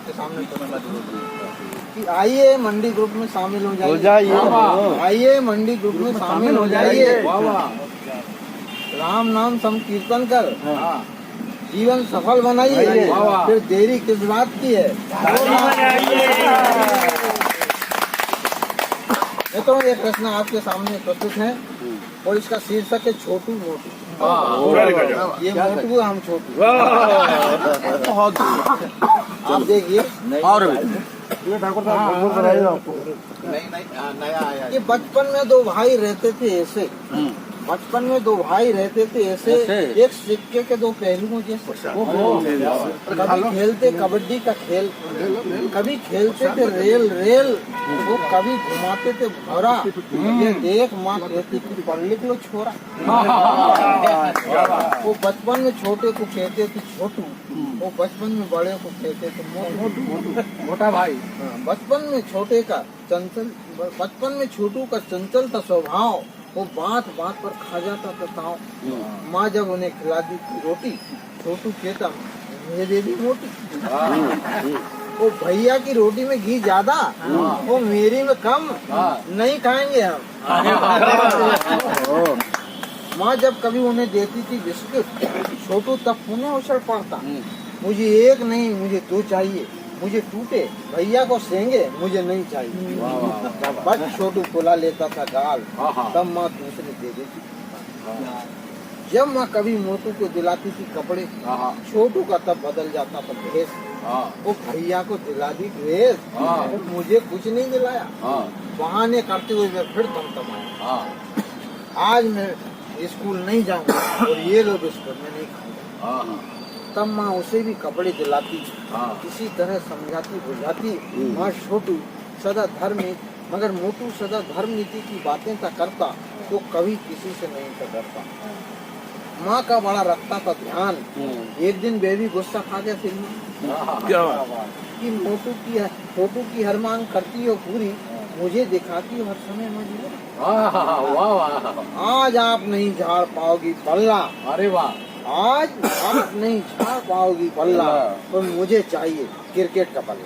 आपके सामने कि आइए मंडी ग्रुप में शामिल हो जाइए। आइए मंडी ग्रुप में शामिल हो जाइए। राम नाम संकीर्तन कर जीवन सफल बनाइए। फिर देरी किस बात की है। मित्रों, ये प्रश्न आपके सामने प्रस्तुत है और इसका शीर्षक है छोटू मोटू। ये मोटू, हम छोटू। बहुत आप देखिए। और ये ठाकुर साहब नया आया। ये बचपन में दो भाई रहते थे ऐसे। बचपन में दो भाई रहते थे ऐसे, एक सिक्के के दो पहलुओं जैसे। कभी खेलते कबड्डी का खेल, कभी खेलते थे रेल रेल, वो कभी घुमाते थे भौरा। ये देख माँ कहती थी पढ़ लिख लो छोरा। वो बचपन में छोटे को कहते थे छोटू, वो बचपन में बड़े को कहते थे मोटू, मोटा भाई। बचपन में छोटे का चंचल, बचपन में छोटू का चंचल था स्वभाव, वो बात बात पर खा जाता था ताव। माँ जब उन्हें खिला दी थी रोटी, छोटू कहता मुझे दे दी मोटी। वो भैया की रोटी में घी ज्यादा, वो मेरी में कम, नहीं खाएंगे हम। माँ जब कभी उन्हें देती थी बिस्कुट, छोटू तब पुनः उछल पड़ता, मुझे एक नहीं मुझे दो चाहिए, मुझे टूटे भैया को सेंगे, मुझे नहीं चाहिए। बस छोटू फुला लेता था गाल, तब माँ दूसरे दे देती। जब माँ कभी मोटू को दिलाती थी कपड़े, छोटू का तब बदल जाता था भेष। वो भैया को दिला दी ड्रेस, मुझे कुछ नहीं दिलाया। बहाने करते हुए मैं फिर तमतमाया। आज मैं स्कूल नहीं जाऊंगा और ये लो बिस्कुट मैं नहीं खाऊंगा। तब माँ उसे भी कपड़े दिलाती, किसी तरह समझाती बुझाती। माँ छोटू सदा धर्म, मगर मोटू सदा धर्म नीति की बातें था करता, तो कभी किसी से नहीं था डरता। माँ का बड़ा रखता था ध्यान। एक दिन बेबी गुस्सा खा गया फिर क्या कि छोटू की हर मांग करती हो पूरी, मुझे दिखाती हो हर समय मजबूर। आज आप नहीं झाड़ पाओगी पल्ला। अरे वाह, आज आप नहीं झाड़ पाओगी पल्ला, तो मुझे चाहिए क्रिकेट का पल्ला।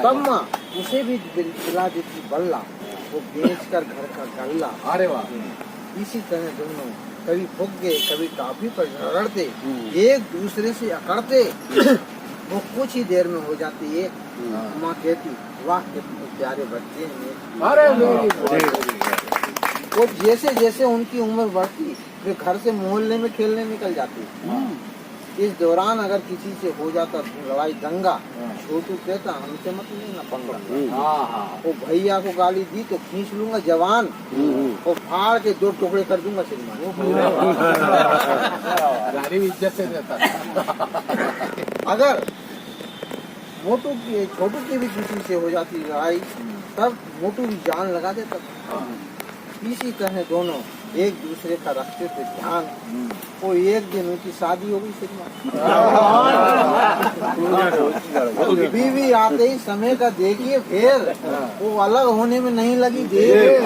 तब माँ उसे भी दिला देती बल्ला, वो बेचकर घर का गल्ला। अरे वाह। इसी तरह दोनों कभी फुग्गे कभी काफी पर झगड़ते, एक दूसरे से अकड़ते। वो कुछ ही देर में हो जाती एक। माँ कहती वाह कितने प्यारे बच्चे हैं। अरे वो जैसे जैसे उनकी उम्र बढ़ती, वे घर से मोहल्ले में खेलने निकल जाती। इस दौरान अगर किसी से हो जाता लड़ाई दंगा, छोटू कहता हमसे मत लेना पंगा। वो भैया को गाली दी तो खींच लूंगा जवान, वो फाड़ के दो टुकड़े कर दूंगा श्रीमान। इज्जत से देता। अगर छोटू की भी किसी से हो जाती लड़ाई, तब मोटू भी जान लगा देता था। इसी तरह दोनों एक दूसरे का रखते थे ध्यान। वो एक दिन उनकी शादी हो गई श्रीमान। बीवी आते ही समय का देखिए फिर, वो अलग होने में नहीं लगी देर।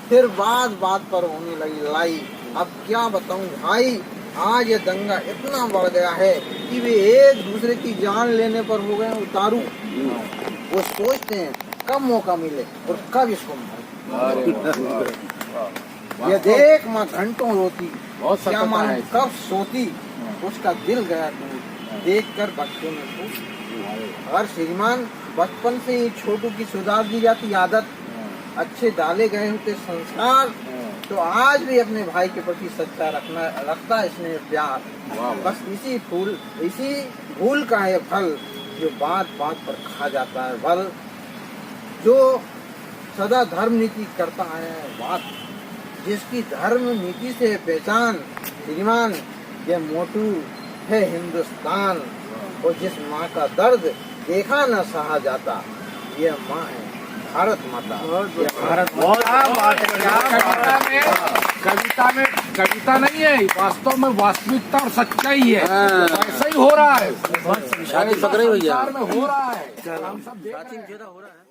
फिर बात बात पर होने लगी लड़ाई। अब क्या बताऊं भाई, आज ये दंगा इतना बढ़ गया है कि वे एक दूसरे की जान लेने पर हो गए उतारू। वो सोचते हैं कब मौका मिले और कब इसको मारे। ये देख माँ घंटों रोती, क्या मालूम कब सोती, उसका दिल गया देख कर बच्चों में पूछ। अगर श्रीमान बचपन से ही छोटू की सुधार दी जाती आदत, अच्छे डाले गए होते संस्कार, तो आज भी अपने भाई के प्रति सच्चा रखता इसमें प्यार। बस इसी भूल का है फल, जो बात बात पर खा जाता है बल। जो सदा धर्म नीति करता है बात, जिसकी धर्म नीति से पहचान, श्रीमान ये मोटू है हिंदुस्तान। और जिस माँ का दर्द देखा न सहा जाता, ये माँ है भारत माता। कविता नहीं है, वास्तव में वास्तविकता और सच्चाई है। ऐसा ही हो रहा है, संसार में हो रहा है। हम सब देख रहे हैं।